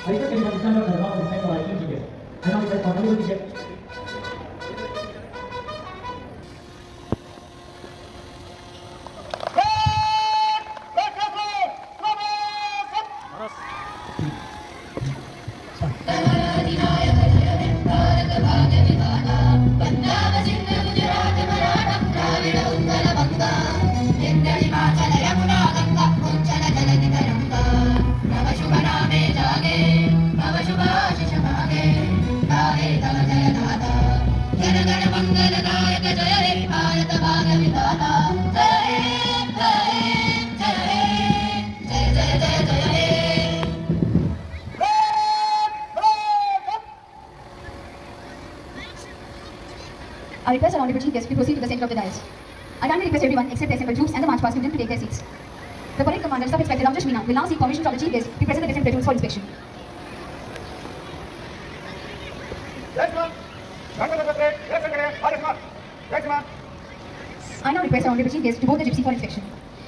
I request everyone to stand up and allow respect for our team teachers. I now request our valuable teacher. I request our honorable chief guest to proceed to the center of the dais. I kindly request everyone except the assembled troops and the march past students to take their seats. The parade commander, Sub-Inspector Ramjesh Meena, will now seek permission from the chief guest to present the different platoons for inspection. I now request our honorable chief guest to board the gypsy for inspection.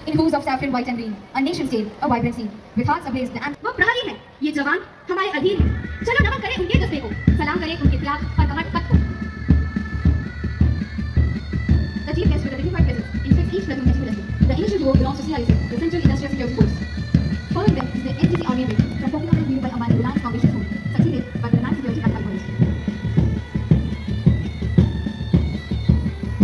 In hues of saffron, white and green, a nation scale, a vibrant scene, with hearts ablaze. वो प्रहरी है, ये जवान हमारे अधीन है। चलो नमन करें उनके जज्बे को, सलाम करें उनके त्याग और कमर पथ को। The chief guest with a dignified presence inspects each platoon meticulously. The initial duo belongs to CISF, the Central Industrial Security Force. Following them is the NCC Army Bridge, transporting on wheeled by Amani Reliance Foundation Home, succeeded by the Reliance Security Practical Police.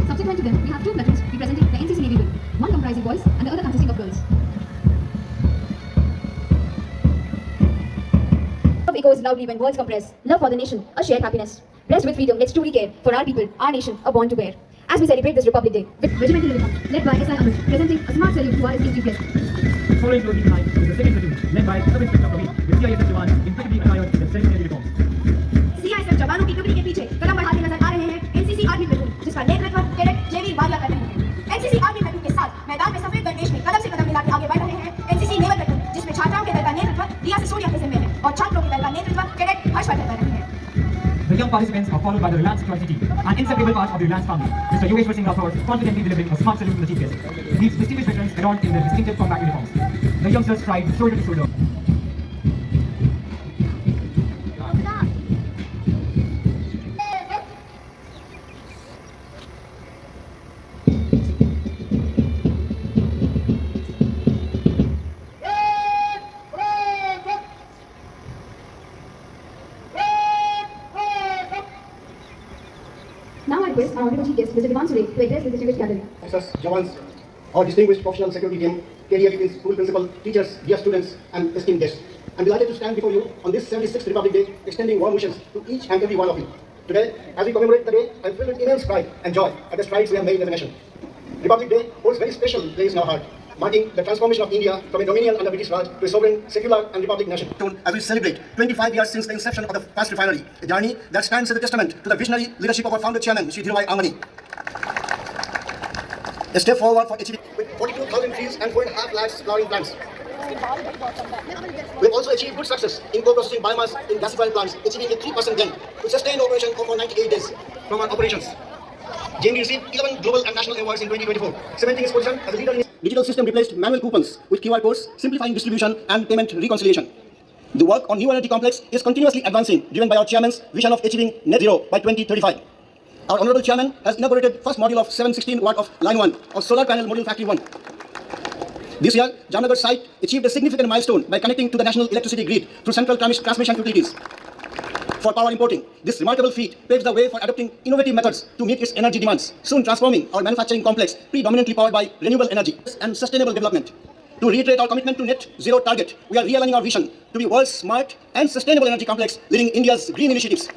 Subsequent to them, we have two platoons representing the NCC Navy wing, one comprising boys and the other consisting of girls. Love echoes loudly when words compress. Love for the nation, a shared happiness. Blessed with freedom, let's truly care for our people, our nation, a bond to bear. As we celebrate this Republic Day, with regimental uniform led by SI Amit, presenting a smart salute to our esteemed chief guest. Following closely behind is the second platoon, led by Sub-Inspector Praveen, with CISF Jawan impeccably attired in their ceremonial uniforms. CISF जवानों की टुकड़ी के पीछे कदम बढ़ाते नजर आ रहे हैं NCC army platoon, जिसका नेतृत्व कैडेट जेवी वालिया कर रहे हैं। NCC आर्मी प्लेटून के साथ मैदान में सफेद गणवेश में कदम से कदम मिलाकर आगे बढ़ रहे हैं NCC नेवल प्लेटून, जिसमें छात्राओं के दल का नेतृत्व रिया सिसोदिया के जिम्मे है और छात्रों के दल का नेतृत्व कैडेट हर्षवर्धन कर रहे हैं। The young participants are followed by the Reliance Security team, an inseparable part of the Reliance family. Mr. Yogeshwar Singh Rathod confidently delivering a smart salute to the chief guest. These distinguished veterans adorned in their distinctive combat uniforms. The youngsters stride shoulder to shoulder. Now I request our honorable chief guest, Mr. Divan Sule, to address the distinguished gathering. Officers, Jawans, our distinguished professional security team, KDF's school principal, teachers, dear students, and esteemed guests. I'm delighted to stand before you on this 76th Republic Day, extending warm wishes to each and every one of you. Today, as we commemorate the day, I'm filled with immense pride and joy at the strides we have made as a nation. Republic Day holds very special place in our heart, marking the transformation of India from a dominion under British Raj to a sovereign, secular and republic nation. As we celebrate 25 years since the inception of the first refinery, a journey that stands as a testament to the visionary leadership of our founder chairman, Shri Dhirubhai Ambani. A step forward for achieving with 42,000 trees and 4.5 lakhs flowering plants. We have also achieved good success in co-processing biomass in gasifier plants, achieving a 3% blend to sustain operation for 98 days from our operations. JNV received 11 global and national awards in 2024, cementing its position as a leader in digital system replaced manual coupons with QR codes, simplifying distribution and payment reconciliation. The work on new energy complex is continuously advancing, driven by our chairman's vision of achieving net zero by 2035. Our honorable chairman has inaugurated first module of 716 watt of line 1 of solar panel module factory 1. This year, Jamnagar site achieved a significant milestone by connecting to the national electricity grid through central transmission utilities. For power importing, this remarkable feat paves the way for adopting innovative methods to meet its energy demands, soon transforming our manufacturing complex predominantly powered by renewable energy and sustainable development. To reiterate our commitment to net zero target, we are realigning our vision to be world's smart and sustainable energy complex, leading India's green initiatives.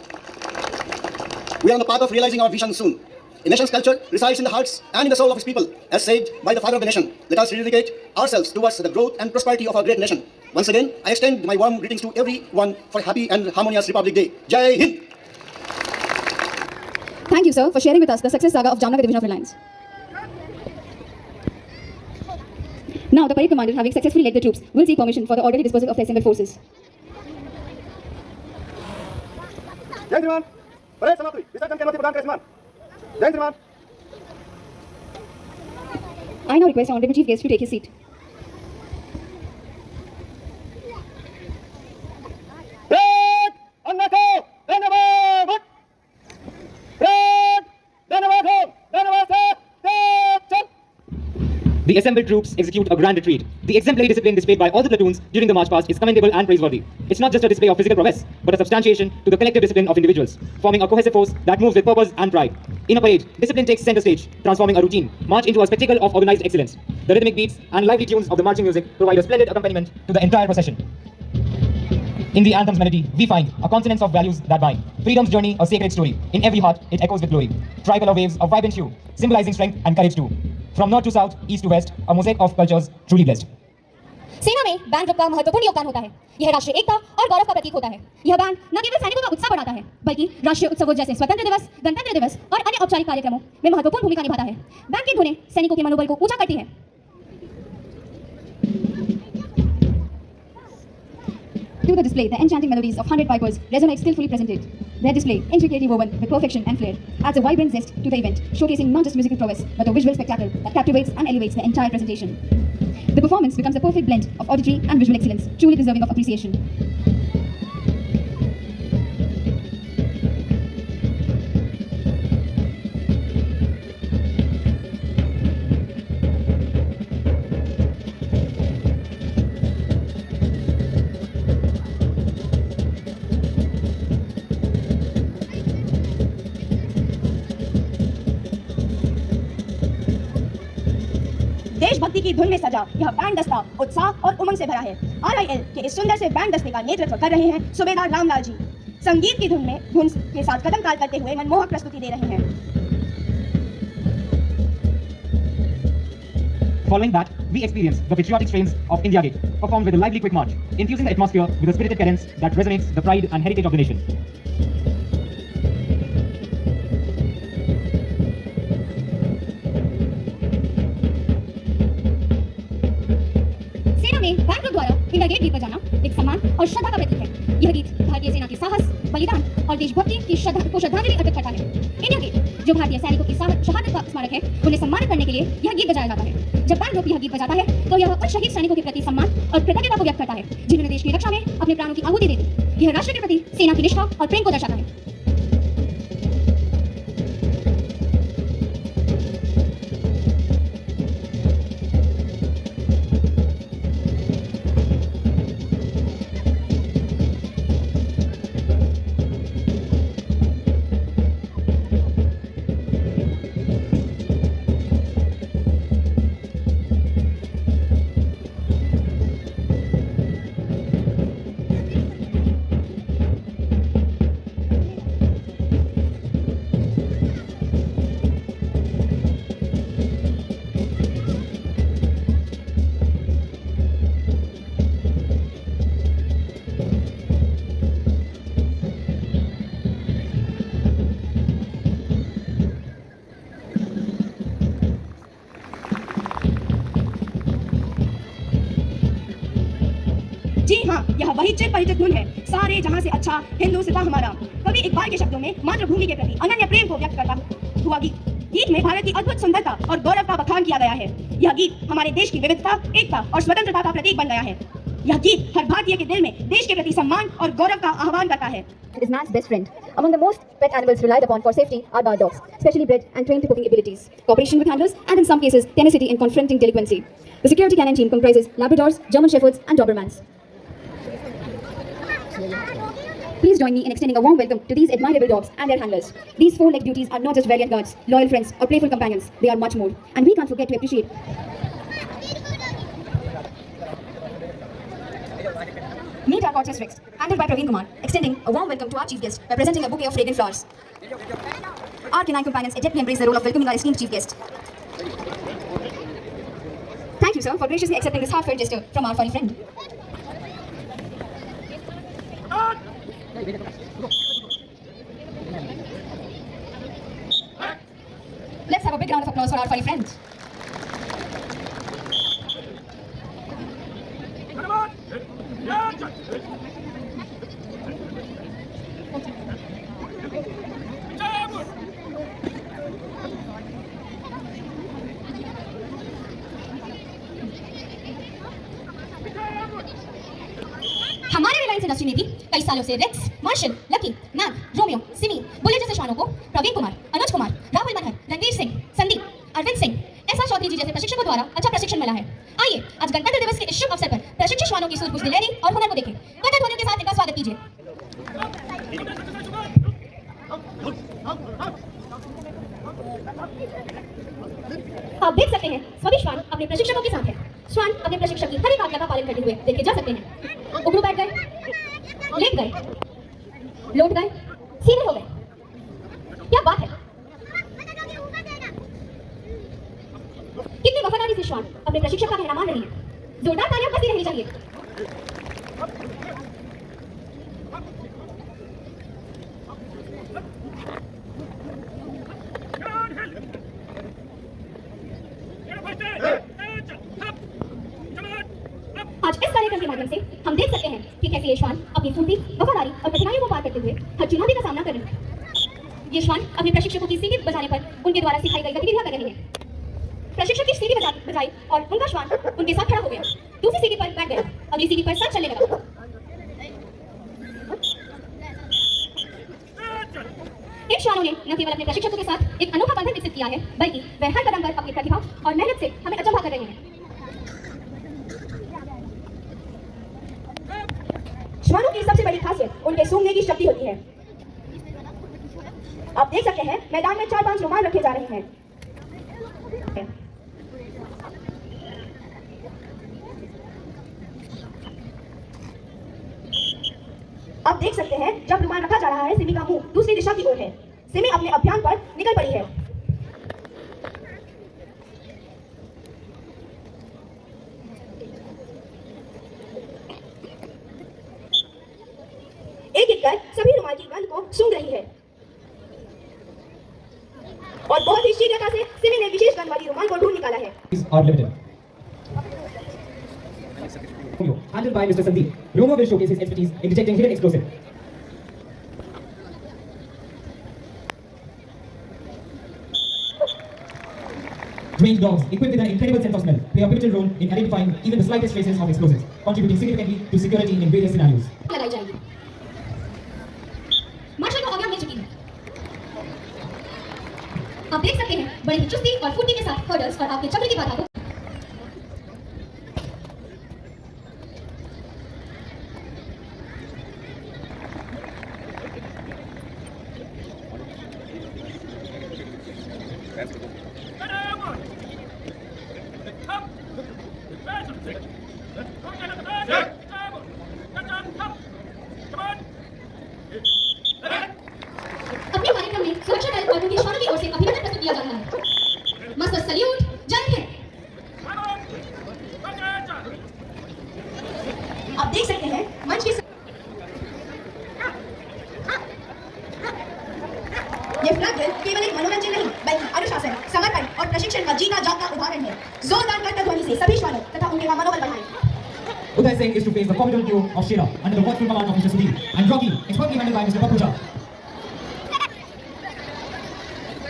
We are on the path of realizing our vision soon. A nation's culture resides in the hearts and in the soul of its people, as said by the father of the nation. Let us dedicate ourselves towards the growth and prosperity of our great nation. Once again, I extend my warm greetings to everyone for a happy and harmonious Republic Day. Jai Hind! Thank you, sir, for sharing with us the success saga of Jamnagar Division of Reliance. Now, the parade commander, having successfully led the troops, will seek permission for the orderly dispersal of the assembled forces. Jai Hind! Parade समाप्ति विसर्जन के अनुमति प्रदान करें सम्मान। जय Hind. I now request our honorable chief guest to take his seat. Parade assembled troops execute a grand retreat. The exemplary discipline displayed by all the platoons during the march past is commendable and praiseworthy. It's not just a display of physical prowess, but a substantiation to the collective discipline of individuals, forming a cohesive force that moves with purpose and pride. In a parade, discipline takes center stage, transforming a routine march into a spectacle of organized excellence. The rhythmic beats and lively tunes of the marching music provide a splendid accompaniment to the entire procession. In the anthem's melody, we find a consonance of values that bind. Freedom's journey, a sacred story. In every heart, it echoes with glory. Tricolor waves of vibrant hue, symbolizing strength and courage too. From north to south, east to west, a mosaic of cultures truly blessed. सेना में band group का महत्वपूर्ण योगदान होता है। यह राष्ट्रीय एकता और गौरव का प्रतीक होता है। यह बैंड न केवल सैनिकों का उत्साह बढ़ाता है, बल्कि राष्ट्रीय उत्सवों जैसे स्वतंत्र दिवस, गणतंत्र दिवस और अन्य औपचारिक कार्यक्रमों में महत्वपूर्ण भूमिका निभाता है। बैंड की धुनें सैनिकों के मनोबल को ऊंचा करती हैं। To the display, the enchanting melodies of 100 pipers resonate skillfully presented. Their display, intricately woven with perfection and flair, adds a vibrant zest to the event, showcasing not just musical prowess, but a visual spectacle that captivates and elevates the entire presentation. The performance becomes a perfect blend of auditory and visual excellence, truly deserving of appreciation. देशभक्ति की धुन में सजा यह band दस्ता उत्साह और उमंग से भरा है। RIL के इस सुंदर से बैंड दस्ते का नेतृत्व कर रहे हैं सूबेदार रामलाल जी। संगीत की धुन के साथ कदम ताल करते हुए मनमोहक प्रस्तुति दे रहे हैं। Following that, we experience the patriotic strains of India Gate, performed with a lively quick march, infusing the atmosphere with a spirited cadence that resonates the pride and heritage of the nation. सेना में band group द्वारा India gate गीत बजाना एक सम्मान और श्रद्धा का प्रतीक है। यह गीत भारतीय सेना के साहस, बलिदान और देशभक्ति की श्रद्धांजलि अर्पित करता है। इंडिया गेट जो भारतीय सैनिकों की शहादत का स्मारक है, उन्हें सम्मानित करने के लिए यह गीत बजाया जाता है। जब बैंड ग्रुप यह गीत बजाता है तो यह उन शहीद सैनिकों के प्रति सम्मान और कृतज्ञता को व्यक्त करता है, जिन्होंने देश की रक्षा में अपने प्राणों की आहुति दे दी। यह राष्ट्र के प्रति सेना की निष्ठा और प्रेम को दर्शाता है। जी हाँ, यह वही चिर परिचित धुन है, सारे जहां से अच्छा हिंदुस्तान हमारा। कवि इकबाल के शब्दों में मातृभूमि के प्रति अनन्य प्रेम को व्यक्त करता हुआ गीत में भारत की अद्भुत सुंदरता और गौरव का बखान किया गया है। यह गीत हमारे देश की विविधता, एकता और स्वतंत्रता का प्रतीक बन गया है। यह गीत हर भारतीय के दिल में देश के प्रति सम्मान और गौरव का आह्वान करता है। It is man's best friend. Among the most pet animals relied upon for safety are guard dogs, specially bred and trained to cooking abilities, cooperation with handlers, and in some cases, tenacity in confronting delinquency. The security canine team comprises Labradors, German Shepherds, and Dobermans. Please join me in extending a warm welcome to these admirable dogs and their handlers. These four-legged beauties are not just valiant guards, loyal friends, or playful companions. They are much more, and we can't forget to appreciate. Meet our gorgeous Rex, handled by Praveen Kumar, extending a warm welcome to our chief guest by presenting a bouquet of fragrant flowers. Our canine companions adeptly embrace the role of welcoming our esteemed chief guest. Thank you, sir, for graciously accepting this heartfelt gesture from our furry friend. Let's have a big round of applause for our furry friend. हमारे Reliance industry में भी कई सालों से Rex, Marshal, Lucky, Mac, Romeo, Simi, Bullet जैसे श्वानों को प्रवीण कुमार, अनुज कुमार, राहुल मनहर, रणवीर सिंह, संदीप, अरविंद सिंह, एहसास चौधरी जी जैसे प्रशिक्षकों द्वारा अच्छा प्रशिक्षण मिला है। आइए आज गणतंत्र दिवस के इस शुभ अवसर पर प्रशिक्षित श्वानों की सूझबूझ दिलेरी और हुनर को देखें। कथक ध्वनियों के साथ इनका स्वागत कीजिए। आप देख सकते हैं सभी श्वान अपने प्रशिक्षकों के साथ हैं। श्वान अपने प्रशिक्षक की हर एक आज्ञा का पालन करते हुए देखे जा सकते हैं। उगड़ू बैठ गए, लेट गए, लौट गए, सीधे हो गए। क्या बात है! कितनी वफादारी से श्वान अपने प्रशिक्षक का कहना मान रही है। जोरदार तालियां बजती रहनी चाहिए। आज इस कार्यक्रम के माध्यम से हम देख सकते हैं कि कैसे ये श्वान अपनी फुर्ती, वफादारी और कठिनाइयों को पार करते हुए हर चुनौती का सामना कर रहे हैं। ये श्वान अपने प्रशिक्षकों की सीटी बजाने पर उनके द्वारा सिखाई गई गतिविधियां कर रहे हैं। प्रशिक्षक की सीटी बजाई और उनका श्वान उनके साथ खड़ा हो गया। दूसरी सीटी पर बैठ गया, अगली सीटी पर साथ चलने लगा। इन श्वानों ने न केवल अपने प्रशिक्षकों के साथ एक अनोखा बंधन विकसित किया है, बल्कि वे हर कदम पर अपनी प्रतिभा और मेहनत से हमें अचंभा कर रहे हैं। श्वानों की सबसे बड़ी खासियत उनके सूंघने की शक्ति होती है। आप देख सकते हैं मैदान में 4-5 रुमाल रखे जा रहे हैं। आप देख सकते हैं जब रुमाल रखा जा रहा है, सिमी का मुंह दूसरी दिशा की ओर है। सिमी अपने अभियान पर निकल पड़ी है। एक एक कर सभी रुमाल की गंध को सूंघ रही है और बहुत ही शीघ्रता से सिमी ने विशेष गंध वाली रुमाल को ढूंढ निकाला है। Are limited. Handled by Mr. Sandeep, Romo will showcase his expertise in detecting hidden explosive. Trained dogs, equipped with an incredible sense of smell, play a pivotal role in identifying even the slightest traces of explosives, contributing significantly to security in various scenarios. लगाई जाएगी। Martial को आज्ञा मिल चुकी है। आप देख सकते हैं बड़ी ही चुस्ती और फुर्ती के साथ हर्डल्स और आपके चक्र की बाधा को अपने कार्यक्रम में सुरक्षा दल और उनके श्वानों की ओर से अभिनंदन प्रस्तुत किया जा रहा है। मास्टर सल्यूट, जय हिंद। आप देख सकते हैं मंच की ये फ्लैग ड्रिल केवल एक मनोरंजन नहीं बल्कि अनुशासन, समर्पण और प्रशिक्षण का जीता जागता उदाहरण है। जोरदार करतब ध्वनि से सभी श्वानों तथा उनके मनोबल बढ़ाएं। Uday Singh is to face the formidable duo of Shera under the watchful command of Mr. Sudeep and Rocky, expertly handled by Mr. Papuja.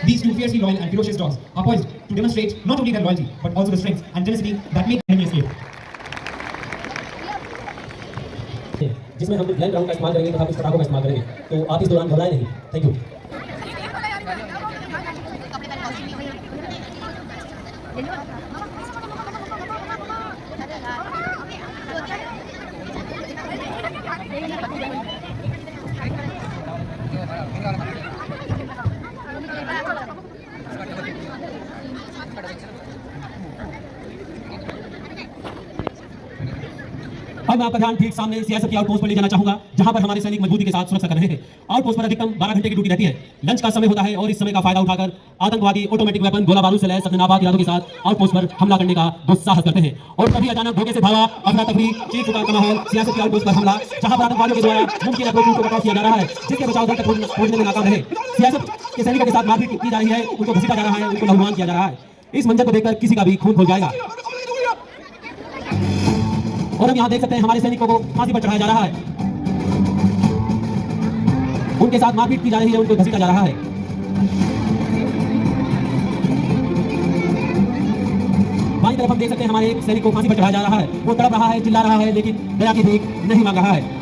These two fiercely loyal and ferocious dogs are poised to demonstrate not only their loyalty but also the strength and tenacity that make enemy escape. जिसमें हम land round का इस्तेमाल करेंगे तथा कुछ पटाखों का इस्तेमाल करेंगे, तो आप इस दौरान घबराएं नहीं। Thank you. अब मैं आपका ध्यान ठीक सामने सियासत की आउटपोस्ट पर ले जाना चाहूंगा, जहां पर हमारे सैनिक मजबूती के साथ सुरक्षा कर रहे हैं। आउटपोस्ट पर अधिकतम 12 घंटे की ड्यूटी रहती है। लंच का समय होता है और इस समय का फायदा उठाकर आतंकवादी ऑटोमेटिक वेपन गोला बारूद से लैस अपने नापाक इरादों के साथ आउटपोस्ट पर हमला करने का दुस्साहस करते हैं और तभी अचानक धोखे से भागा अफरा तफरी, चीख पुकार का माहौल, सियासत की आउटपोस्ट पर हमला, जहां पर आतंकवादियों के द्वारा मुमकिन अप्रोच को बचाव किया जा रहा है, जिसके बचाव दल तक पहुंचने में नाकाम रहे। सियासत के सैनिकों के साथ मारपीट की जा रही है, उनको घसीटा जा रहा है, उनको लहूलुहान किया जा रहा है। इस मंजर को देखकर किसी का भी खून खौल जाएगा। और हम यहाँ देख सकते हैं हमारे सैनिकों को फांसी पर चढ़ाया जा रहा है, उनके साथ मारपीट की जा रही है, उनको घसीटा जा रहा है। बाईं तरफ हम देख सकते हैं हमारे एक सैनिक को फांसी पर चढ़ाया जा रहा है। वो तड़प रहा है, चिल्ला रहा है, लेकिन दया की भीख नहीं मांग रहा है।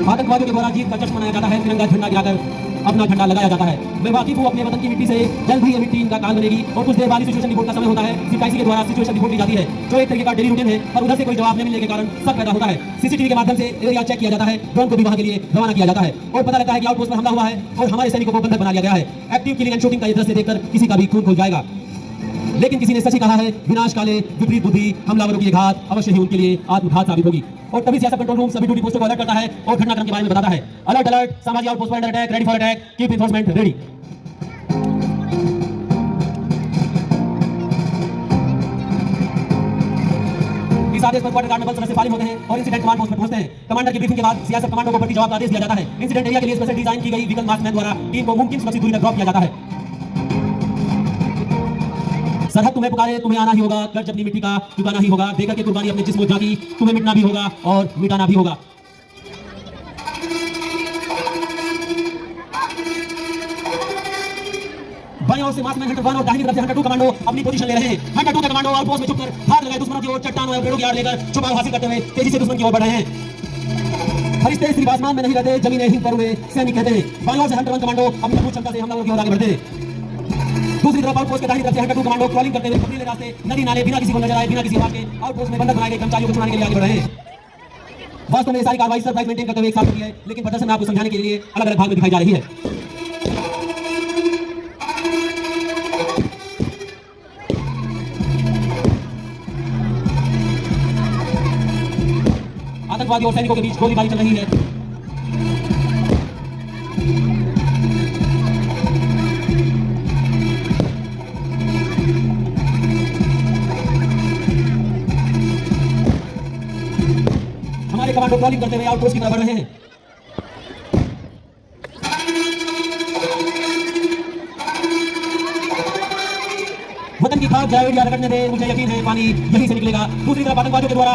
आतंकवादियों के द्वारा जीत का जश्न मनाया जाता है, तिरंगा झंडा गिराकर अपना झंडा लगाया जाता है। मैं वाकिफ हूँ अपने वतन की मिट्टी से, जल्द ही ये मिट्टी इनका काल बनेगी। और कुछ देर बाद सिचुएशन रिपोर्ट का समय होता है। सीपीआईसी के द्वारा सिचुएशन रिपोर्ट दी जाती है, जो एक तरीके का डेली रूटीन है, और उधर से कोई जवाब न मिलने के कारण सब पैदा होता है। सीसीटीवी के माध्यम से एरिया चेक किया जाता है, ड्रोन को भी वहां के लिए रवाना किया जाता है और पता लगता है कि आउटपोस्ट पर हमला हुआ है और हमारे सैनिकों को बंधक बना लिया गया है। एक्टिव किलिंग एंड शूटिंग का ये दृश्य देखकर किसी का भी खून खौल जाएगा। लेकिन किसी ने सच ही कहा है, विनाश काले विपरीत बुद्धि, हमलावरों की घात अवश्य ही उनके लिए आत्मघात साबित होगी। और तभी सियासत कंट्रोल रूम सभी ड्यूटी पोस्टों को अलर्ट करता है और घटनाक्रम के बारे में बताता है। अलर्ट अलर्ट, सामाजिक आउटपोस्ट पर under attack, ready for attack, keep enforcement ready. इस आदेश पर क्वार्टर गार्ड में बल सदस्य फारिग होते हैं और इंसिडेंट कमांड पोस्ट पर पहुंचते हैं। कमांडर की ब्रीफिंग के बाद सियासत कमांडो को प्रति जवाब का आदेश दिया जाता है। इंसिडेंट एरिया के लिए स्पेशल डिजाइन की गई व्हीकल मार्क्समैन द्वारा टीम को मुमकिन सुरक्षित दूरी तक ड्रॉप किया जाता है। सरहद तुम्हें पुकारे, तुम्हें आना ही होगा, कर्ज अपनी मिट्टी का चुकाना ही होगा, देकर के कुर्बानी अपने जिस्म जागी, तुम्हें मिटना भी होगा और मिटाना भी होगा। बाईं ओर से मार्क्समैन हंटर 1 और दाहिनी तरफ से हंटर 2 कमांडो अपनी पोजीशन ले रहे हैं। हंटर 2 के कमांडो आउटपोस्ट में छुपकर हाथ लगाए दुश्मनों की ओर चट्टानों और पेड़ों की आड़ लेकर छुपाव हासिल करते हुए तेजी से दुश्मन की ओर बढ़ रहे हैं। फरिश्ते सिर्फ आसमान में नहीं रहते, जमीन हिम पर हुए सैनिक कहते हैं। बाईं ओर से हंटर 1 कमांडो अपनी पूरी क्षमता से हमलावरों की ओर आगे बढ़ते हैं। दूसरी तरफ आउटपोस्ट के दाहिनी तरफ से हंटर 2 कमांडो क्रॉलिंग करते हुए पथरीले रास्ते, नदी नाले, बिना किसी को नजर आए, बिना किसी आवाज के आउटपोस्ट में बंधक बनाए गए कर्मचारियों को छुड़ाने के लिए आगे बढ़ रहे हैं। वास्तव में सारी कार्रवाई सरप्राइज मेंटेन करते हुए एक साथ होती है, लेकिन प्रदर्शन में आपको समझाने के लिए अलग अलग भाग में दिखाई जा रही है। आतंकवादियों और सैनिकों के बीच गोलीबारी चल रही है। हमारे कमांडो क्रॉलिंग करते हुए आउटपोस्ट की तरफ बढ़ रहे हैं। वतन की खाक जाए या रगड़ने दे, मुझे यकीन है पानी यहीं से निकलेगा। दूसरी तरफ आतंकवादियों के द्वारा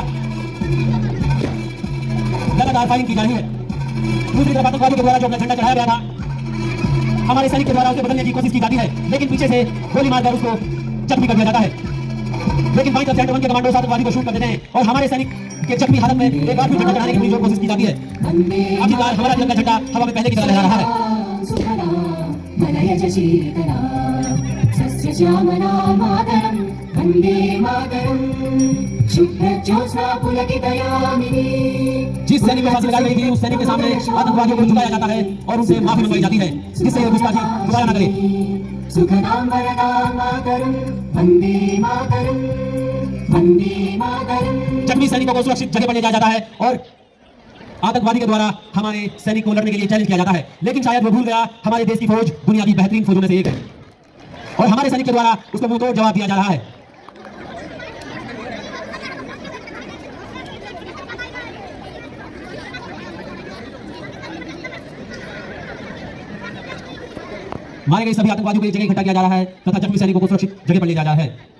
लगातार फायरिंग की जा रही है। दूसरी तरफ आतंकवादियों के द्वारा जो अपना झंडा चढ़ाया गया था, हमारे सैनिक के द्वारा उसे बदलने की कोशिश की जाती है, लेकिन पीछे से गोली मारकर उसको जख्मी कर दिया जाता है। लेकिन बाईं तरफ से हंटर 1 के कमांडो आतंकवादी को शूट कर देते हैं और हमारे सैनिक के जख्मी हालत में एक बार फिर झंडा चढ़ाने की पूरी जोर कोशिश की जाती है। आखिरकार हमारा तिरंगा झंडा हवा में पहले की तरह लहरा रहा है। जिस सैनिक में फांसी लगाई गई थी, उस सैनिक के सामने आतंकवादियों को झुकाया जाता है और उनसे माफी मंगवाई जाती है, जिससे ये गुस्ताखी दोबारा न करे। सुखदां वरदां मातरं, वंदे मातरं, वंदे मातरं। जख्मी सैनिकों को सुरक्षित जगह पर ले जाया जाता है और आतंकवादी के द्वारा हमारे सैनिक को लड़ने के लिए चैलेंज किया जाता है, लेकिन शायद वो भूल गया हमारे देश की फौज दुनिया की बेहतरीन फौजों में से एक है और हमारे सैनिक के द्वारा उसको मुंह तोड़ जवाब दिया जा रहा है। मारे गए सभी आतंकवादियों को एक जगह इकट्ठा किया जा रहा है तथा जख्मी सैनिकों को सुरक्षित जगह पर ले जाया जा रहा है।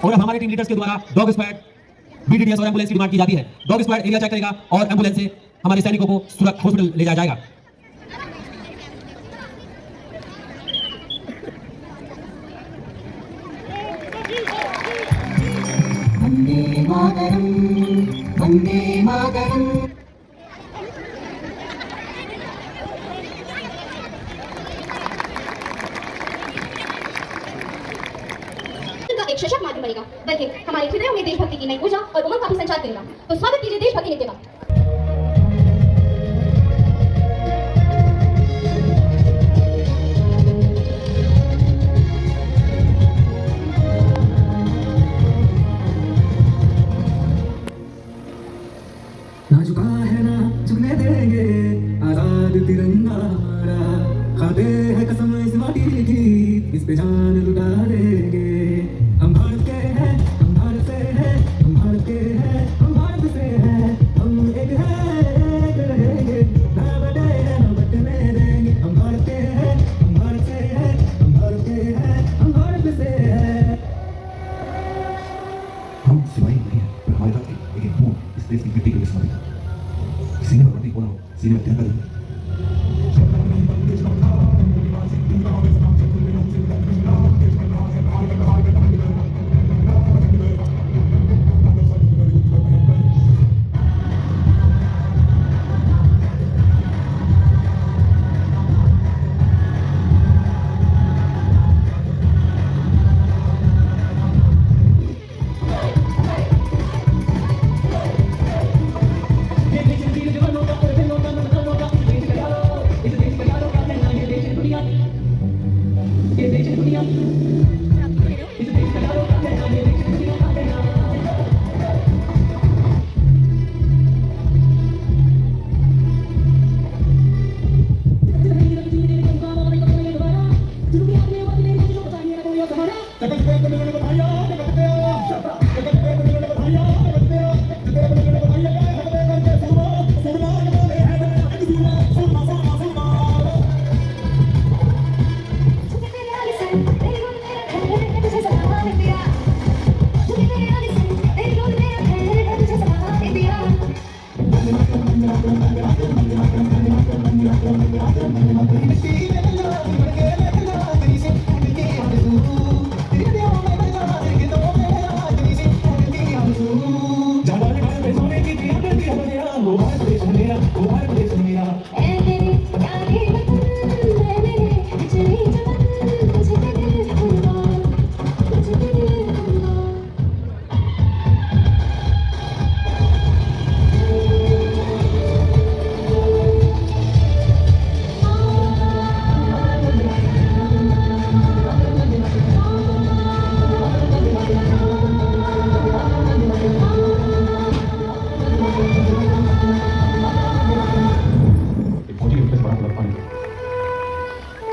और अब हमारे टीम लीडर्स के द्वारा डॉग स्क्वाड, बीडीडीएस और एम्बुलेंस की डिमांड की जाती है। डॉग स्क्वाड एरिया चेक करेगा और एम्बुलेंस से हमारे सैनिकों को सुरक्षित हॉस्पिटल ले जाया जाएगा। वंदे मातरं, वंदे मातरं। एक सशक्त माध्यम बनेगा, बल्कि हमारे हृदयों में देशभक्ति की नई ऊर्जा और उमंग का भी संचार करेगा। तो स्वागत कीजिए देशभक्ति नृत्य का। ना झुका है ना झुकने देंगे, आजाद तिरंगा हमारा, खाते हैं कसम इस माटी की, इस पे जान लुटा देंगे। हम भारत के हैं, हम भारत से हैं, हम भारत के हैं, हम भारत से हैं, हम एक हैं, एक रहेंगे, ना बटे हैं ना बटने देंगे। हम भारत के हैं, हम भारत से हैं, हम भारत के हैं, हम भारत से हैं। हम सिपाही नहीं हैं, पर हमारे साथ थे, लेकिन हूँ इस देश की मिट्टी के लिए समर्पित। सीने में वर्दी बोला हो, सीने में त्याग करेंगे।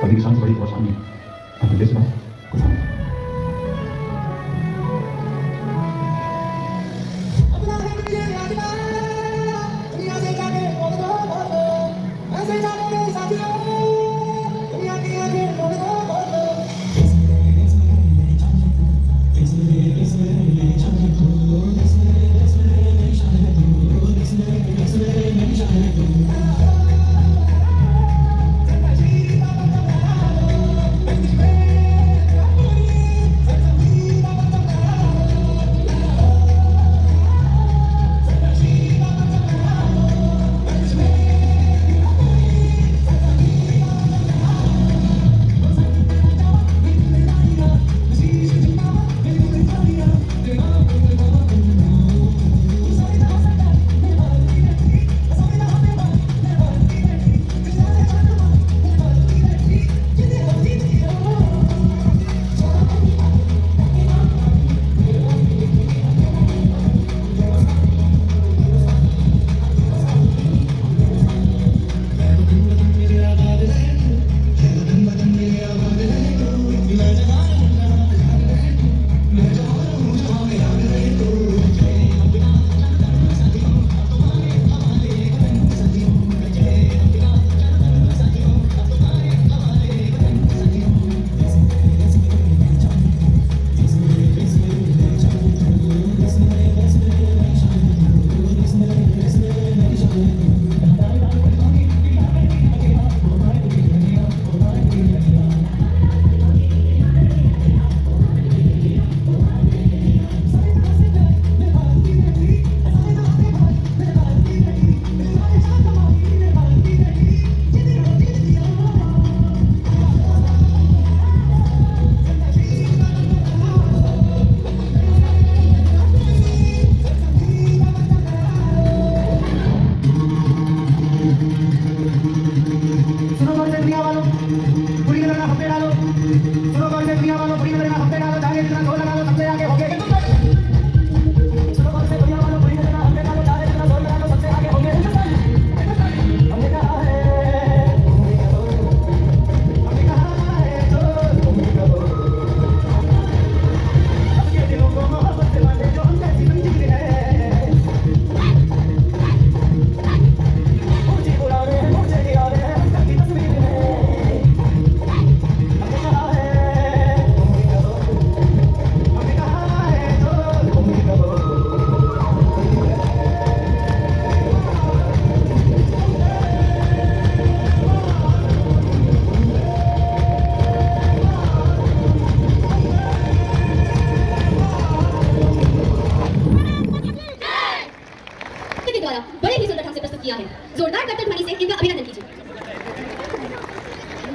कभी किसान से बड़ी परेशानी है अपने देश का किसान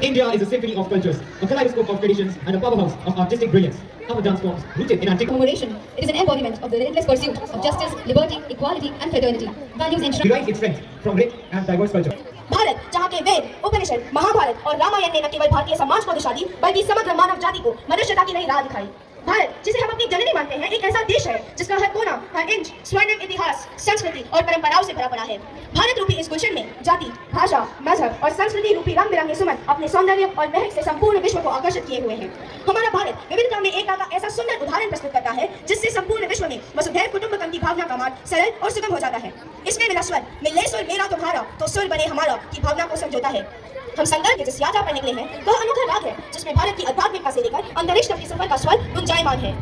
India is a symphony of cultures, a kaleidoscope of traditions, and a powerhouse of artistic brilliance. Our dance forms, rooted in antiquity, Commemoration. It is an embodiment of the relentless pursuit of justice, liberty, equality, and fraternity. Values enshrined. derives its strength from rich and diverse culture. Bharat जहाँ के वेद, उपनिषद, महाभारत और रामायण ने न केवल भारतीय समाज को दिशा दी, बल्कि समग्र मानव जाति को मनुष्यता की नई राह दिखाई। भारत, जिसे हम अपनी जननी मानते हैं, एक ऐसा देश है जिसका हर कोना, हर इंच स्वर्णिम इतिहास, संस्कृति और परंपराओं से भरा पड़ा है। भारत रूपी इस गुलशन में जाति, भाषा, मजहब और संस्कृति रूपी रंग बिरंगे सुमन अपने सौंदर्य और महक से संपूर्ण विश्व को आकर्षित किए हुए हैं। हमारा भारत विविधता में एकता का ऐसा सुंदर उदाहरण प्रस्तुत करता है जिससे संपूर्ण विश्व में वसुधैव कुटुंबकम की भावना का मार्ग सरल और सुगम हो जाता है। इसमें मिला स्वर, मिले सुर मेरा तुम्हारा तो सुर बने हमारा की भावना को संजोता है। हम संकल्प के जिस यात्रा पर निकले हैं वह अनोखा राग है जिसमें भारत की आध्यात्मिकता से लेकर अंतरिक्ष तक के सफर का स्वर गुंजायमान है।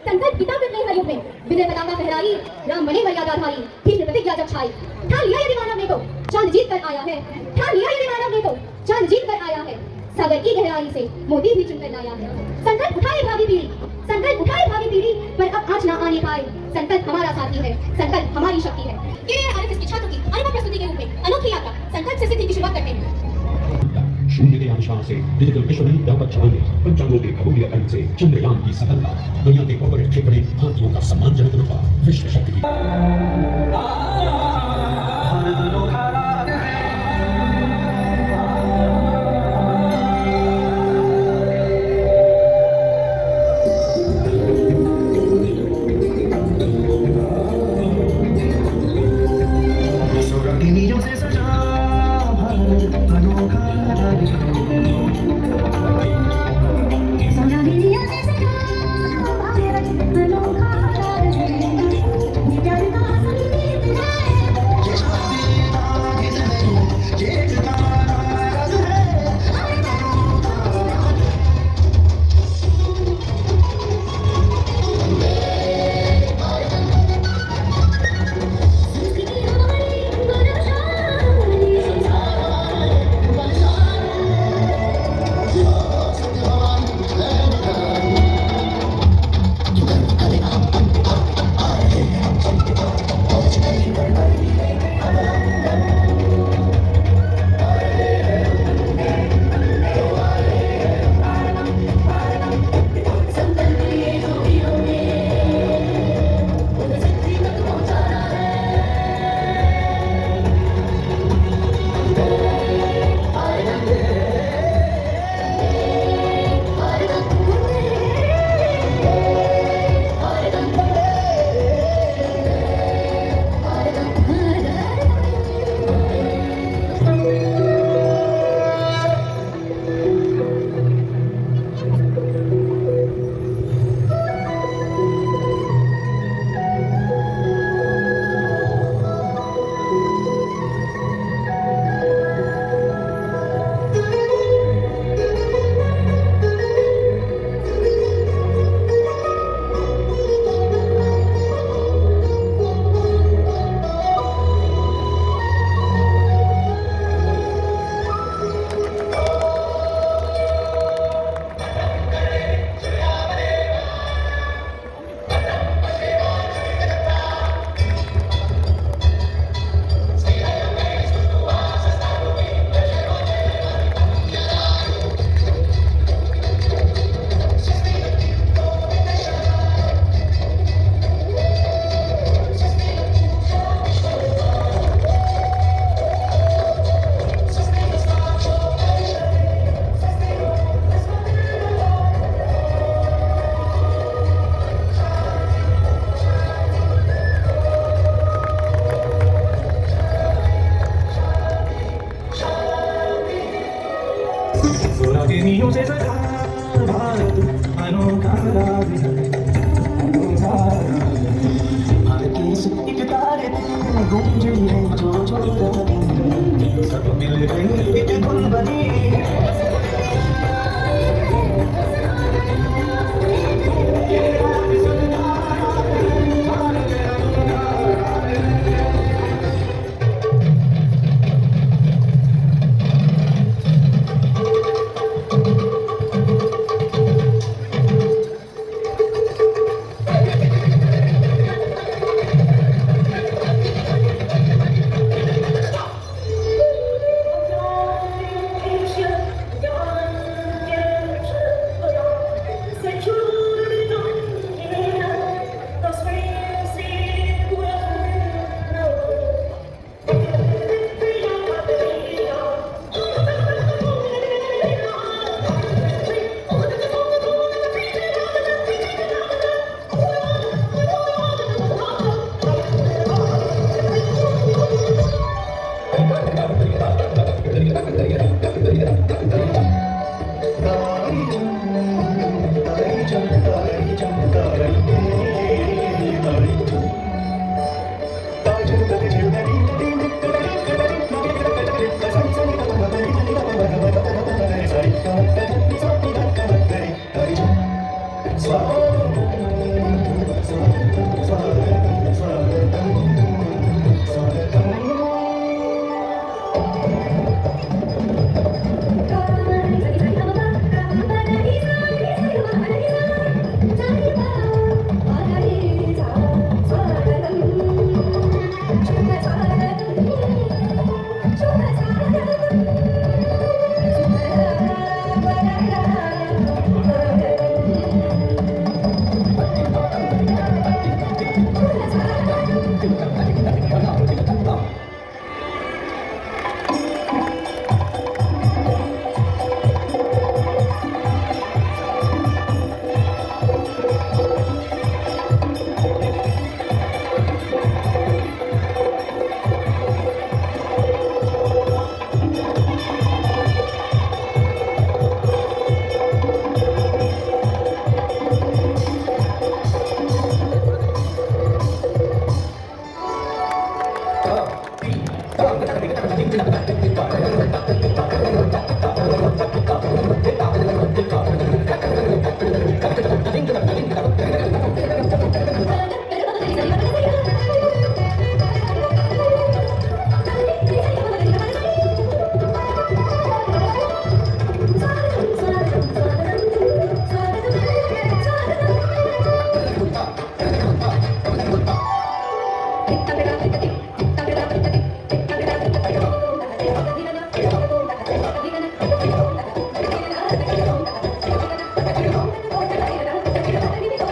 संकल्प पिता करते हर युग में विनय पताका फहराई, राम बने मर्यादाधारी, ठीक प्रतिज्ञा जब छाई। ठान लिया यदि मानव ने तो चांद जीत कर आया है, ठान लिया यदि मानव ने तो चांद जीत कर आया है। सागर की गहराई से मोती भी चुनकर लाया है। संकल्प उठाए भावी पीढ़ी, संकल्प उठाए भावी पीढ़ी, पर अब आज ना आने पाए। संकल्प हमारा साथी है, संकल्प हमारी शक्ति है। के छात्रों की अनुभव प्रस्तुति के रूप में अनोखी यात्रा संकल्प से सिद्धि की शुरुआत करते हैं। शून्य के आविष्कार से डिजिटल विश्व में व्यापक छाने, पंचांगों के खगोलीय अर्थ से चंद्रयान की सफलता, दुनिया के कॉर्पोरेट क्षेत्र में भारतीयों का सम्मानजनक रुतबा, विश्व शक्ति की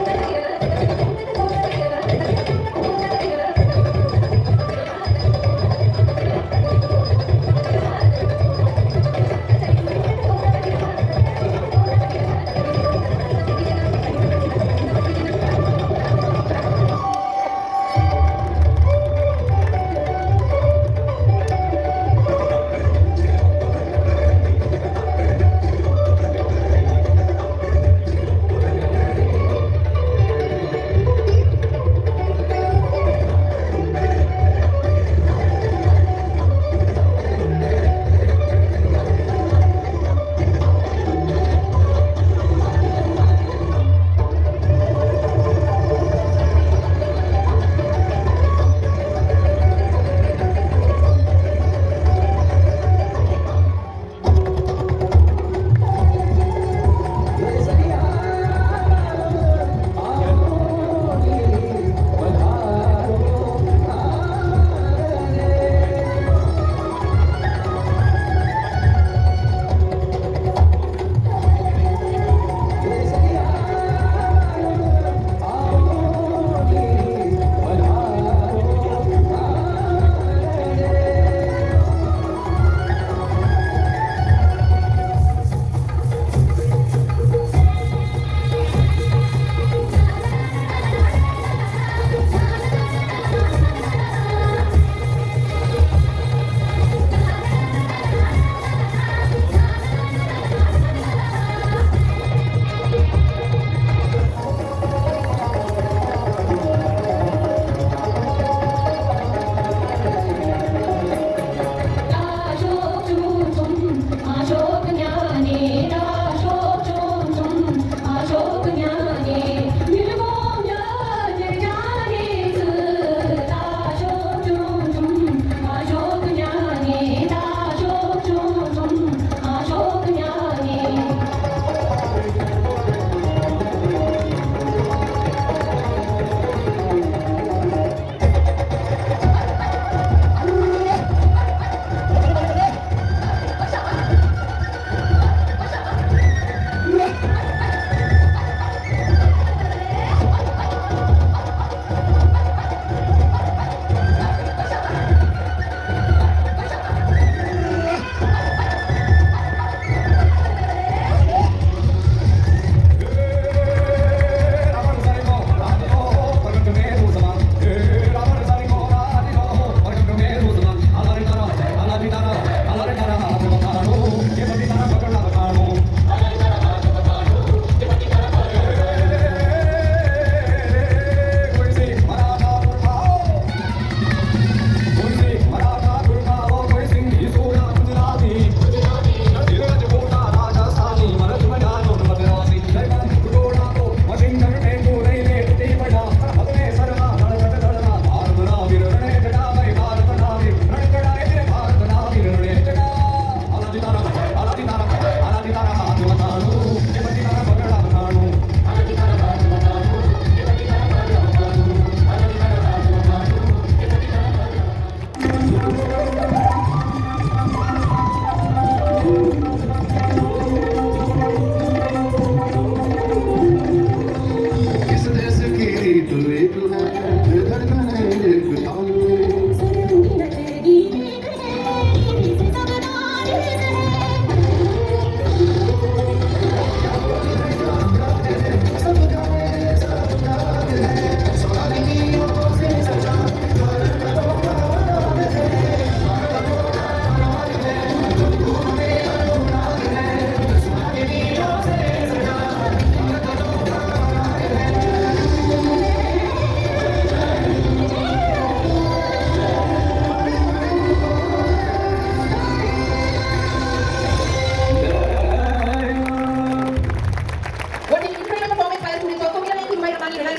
Thank you.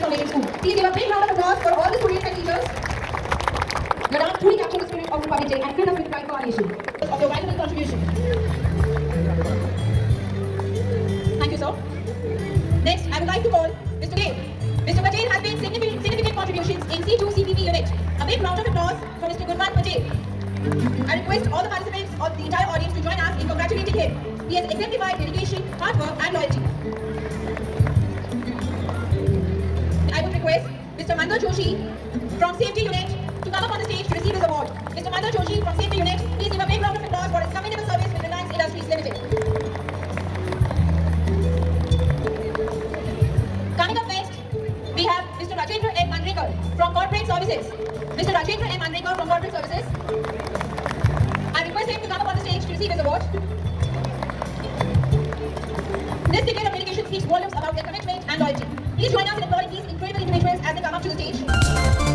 Foundation School. Please give a big round of applause for all the students and teachers. Your dance truly captured the spirit of Republic Day and filled us with pride for our nation. Of your valuable contribution. Thank you, sir. Next, I would like to call Mr. Dave. Mr. Patel has made significant contributions in C2 CPP unit. A big round of applause for Mr. Gurman Patel. I request all the participants of the entire audience to join us in congratulating him. He has exemplified dedication, hard work and loyalty. I would request Mr. Mandar Joshi from Safety Unit to come up on the stage to receive his award. Mr. Mandar Joshi from Safety Unit, please give a big round of applause for his commendable service with Reliance Industries Limited. Coming up next, we have Mr. Rajendra M. Mandrekar from Corporate Services. Mr. Rajendra M. Mandrekar from Corporate Services. I request him to come up on the stage to receive his award. This decade of dedication speaks volumes about their commitment and loyalty. Please join us in applauding these incredible individuals as they come up to the stage.